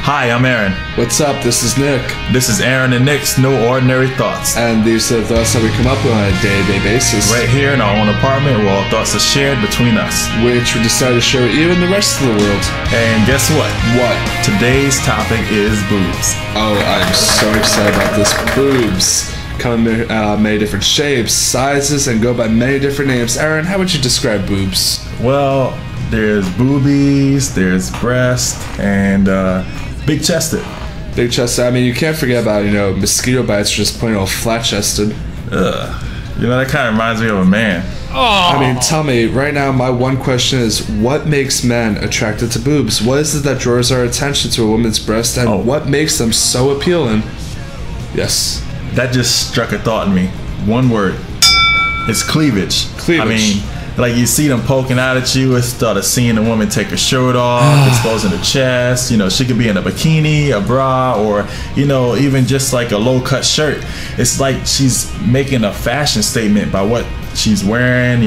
Hi, I'm Aaron. What's up? This is Nick. This is Aaron and Nick's No Ordinary Thoughts. And these are the thoughts that we come up with on a day-to-day basis. Right here in our own apartment where all thoughts are shared between us. Which we decided to share with you and the rest of the world. And guess what? What? Today's topic is boobs. Oh, I'm so excited about this. Boobs. Come in many different shapes, sizes, and go by many different names. Aaron, how would you describe boobs? Well, there's boobies, there's breast, and big chested. Big chested. I mean, you can't forget about, mosquito bites are just plain old flat chested. Ugh. That kind of reminds me of a man. I mean, tell me, right now, my one question is, what makes men attracted to boobs? What is it that draws our attention to a woman's breast, and what makes them so appealing? Yes. That just struck a thought in me. One word. It's cleavage. Cleavage. I mean, like you see them poking out at you. It's thought of seeing a woman take her shirt off, exposing her chest. She could be in a bikini, a bra, or even just like a low-cut shirt. It's like she's making a fashion statement by what she's wearing.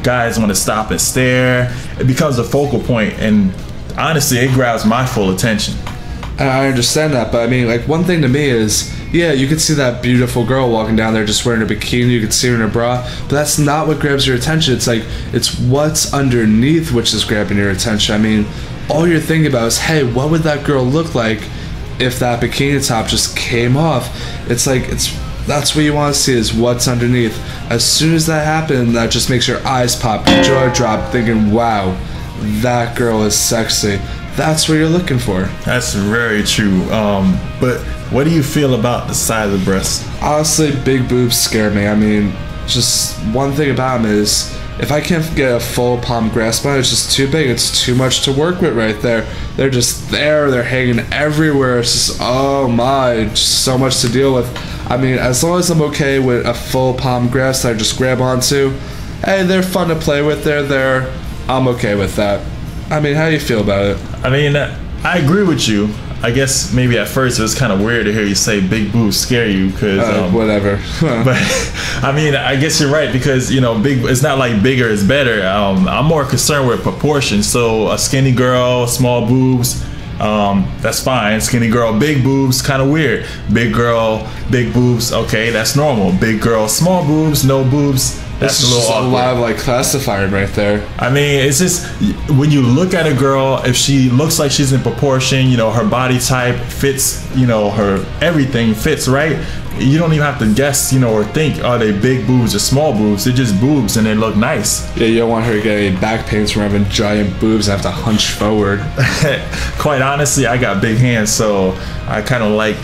Guys want to stop and stare. It becomes a focal point, and honestly, it grabs my full attention. I understand that, but I mean, like, one thing to me is, yeah, you could see that beautiful girl walking down there just wearing a bikini, you could see her in a bra, but that's not what grabs your attention. It's like, it's what's underneath which is grabbing your attention. I mean, all you're thinking about is, hey, what would that girl look like if that bikini top just came off? It's like, that's what you want to see, is what's underneath. As soon as that happens, that just makes your eyes pop, your jaw drop, thinking, wow, that girl is sexy. That's what you're looking for. That's very true. But what do you feel about the size of breasts? Honestly, big boobs scare me. I mean, just one thing about them is, if I can't get a full palm grasp on it, it's just too big. It's too much to work with right there. They're just there. They're hanging everywhere. It's just, oh my, just so much to deal with. I mean, as long as I'm okay with a full palm grasp that I just grab onto, hey, they're fun to play with. They're there. I'm okay with that. I mean, how do you feel about it? I mean, I agree with you. I guess maybe at first it was kind of weird to hear you say big boobs scare you, because whatever. But I mean, I guess you're right, because big. It's not like bigger is better. I'm more concerned with proportions. So a skinny girl, small boobs, that's fine. Skinny girl, big boobs, kind of weird. Big girl, big boobs, okay, that's normal. Big girl, small boobs, no boobs. That's a little awkward. A lot of like classifying right there. I mean, it's just when you look at a girl, if she looks like she's in proportion, her body type fits, her everything fits right. You don't even have to guess, or think, are they big boobs or small boobs? They're just boobs and they look nice. Yeah, you don't want her to get any back pains from having giant boobs and have to hunch forward. Quite honestly, I got big hands, so I kind of like.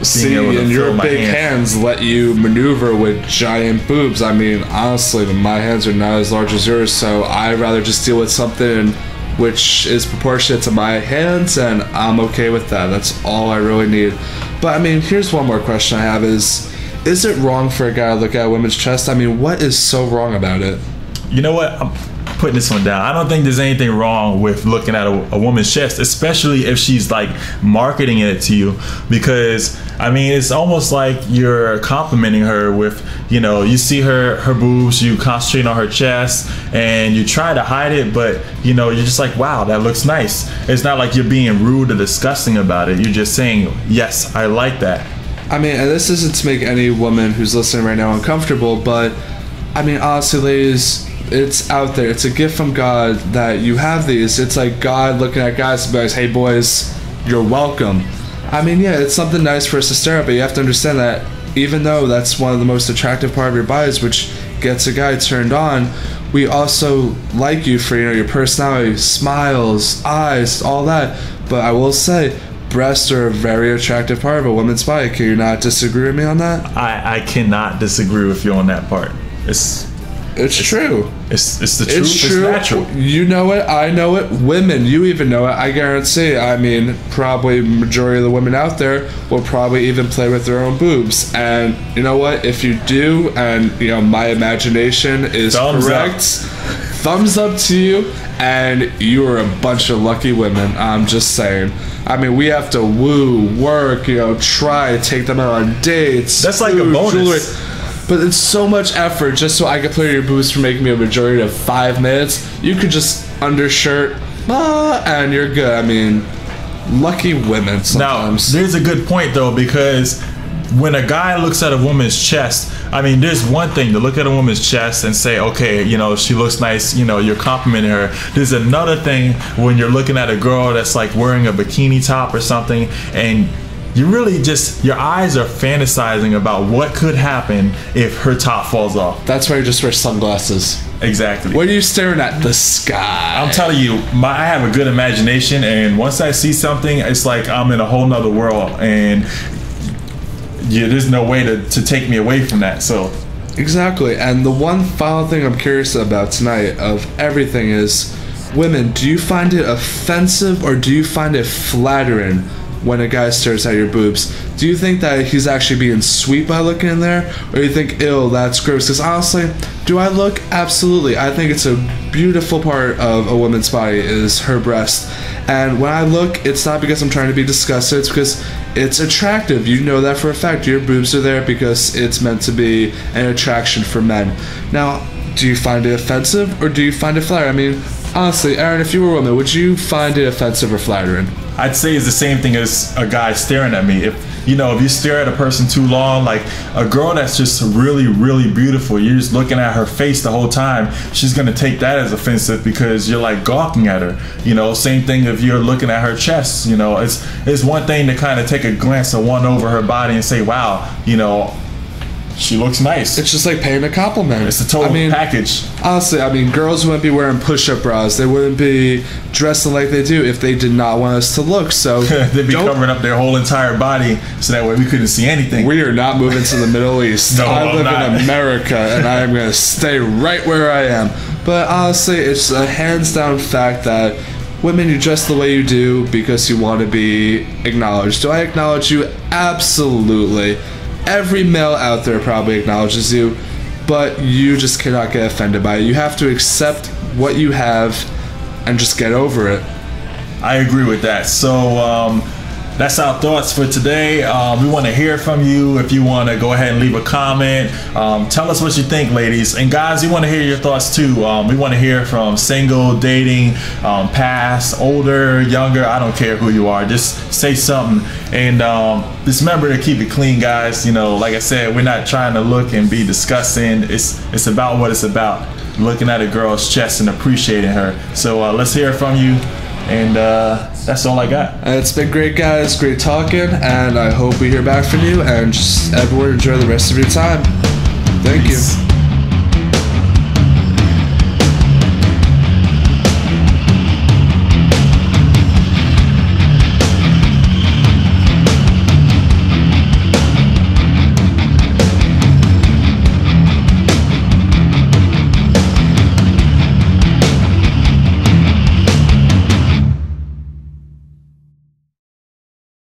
See, and your big hands let you maneuver with giant boobs. I mean, honestly, my hands are not as large as yours, so I'd rather just deal with something which is proportionate to my hands, and I'm okay with that. That's all I really need. But I mean, here's one more question I have is it wrong for a guy to look at a woman's chest? I mean, what is so wrong about it? You know what? I'm putting this one down. I don't think there's anything wrong with looking at a woman's chest, especially if she's like marketing it to you, because I mean, it's almost like you're complimenting her with, you see her boobs, you concentrate on her chest, and you try to hide it, but you're just like, wow, that looks nice. It's not like you're being rude or disgusting about it. You're just saying, yes, I like that. I mean, and this isn't to make any woman who's listening right now uncomfortable, but I mean, honestly, ladies, it's out there. It's a gift from God that you have these. It's like God looking at guys and goes, hey boys, you're welcome. I mean, yeah, it's something nice for us to stare at, but you have to understand that even though that's one of the most attractive part of your bodies, which gets a guy turned on, we also like you for your personality, smiles, eyes, all that. But I will say, breasts are a very attractive part of a woman's body. Can you not disagree with me on that? I cannot disagree with you on that part. It's true. It's the truth. It's true. It's natural. You know it. I know it. Women, you even know it. I guarantee. I mean, probably majority of the women out there will probably even play with their own boobs. And you know what? If you do, and my imagination is correct, thumbs up to you. And you are a bunch of lucky women. I'm just saying. I mean, we have to woo, work, try to take them out on dates. That's like a bonus. Jewelry. But it's so much effort just so I could play your boobs for making me a majority of 5 minutes. You could just undershirt, and you're good. I mean, lucky women Now, sometimes. there's a good point though, because when a guy looks at a woman's chest, I mean, there's one thing to look at a woman's chest and say, okay, you know, she looks nice, you know, you're complimenting her. There's another thing when you're looking at a girl that's like wearing a bikini top or something, and you really just, your eyes are fantasizing about what could happen if her top falls off. That's why you just wear sunglasses. Exactly. What are you staring at? The sky. I'm telling you, I have a good imagination, and once I see something, it's like I'm in a whole nother world, and yeah, there's no way to take me away from that. So Exactly. And the one final thing I'm curious about tonight of everything is, women, do you find it offensive or do you find it flattering when a guy stares at your boobs? Do you think that he's actually being sweet by looking in there, or you think, ew, that's gross? Because honestly, do I look? Absolutely. I think it's a beautiful part of a woman's body is her breast. And when I look, it's not because I'm trying to be disgusted, it's because it's attractive. You know that for a fact. Your boobs are there because it's meant to be an attraction for men. Now, do you find it offensive or do you find it flattering? I mean, honestly, Aaron, if you were a woman, would you find it offensive or flattering? I'd say it's the same thing as a guy staring at me. If you stare at a person too long, like a girl that's just really, really beautiful, you're just looking at her face the whole time, she's gonna take that as offensive because you're like gawking at her. Same thing if you're looking at her chest. It's one thing to kind of take a glance at one over her body and say, wow, she looks nice. It's just like paying a compliment. It's a total package. Honestly, girls wouldn't be wearing push-up bras. They wouldn't be dressing like they do if they did not want us to look. So they'd be covering up their whole entire body so that way we couldn't see anything. We are not moving to the Middle East. No, I live in America, and I am going to stay right where I am. But honestly, it's a hands-down fact that women, you dress the way you do because you want to be acknowledged. Do I acknowledge you? Absolutely. Every male out there probably acknowledges you, but you just cannot get offended by it. You have to accept what you have and just get over it. I agree with that. So that's our thoughts for today. We want to hear from you. If you want to go ahead and leave a comment, tell us what you think, ladies. And guys, we want to hear your thoughts too. We want to hear from single, dating, past, older, younger. I don't care who you are. Just say something. And just remember to keep it clean, guys. Like I said, we're not trying to look and be disgusting. It's about what it's about. Looking at a girl's chest and appreciating her. So let's hear from you. And that's all I got. It's been great, guys. Great talking. And I hope we hear back from you. And just everyone enjoy the rest of your time. Thank you.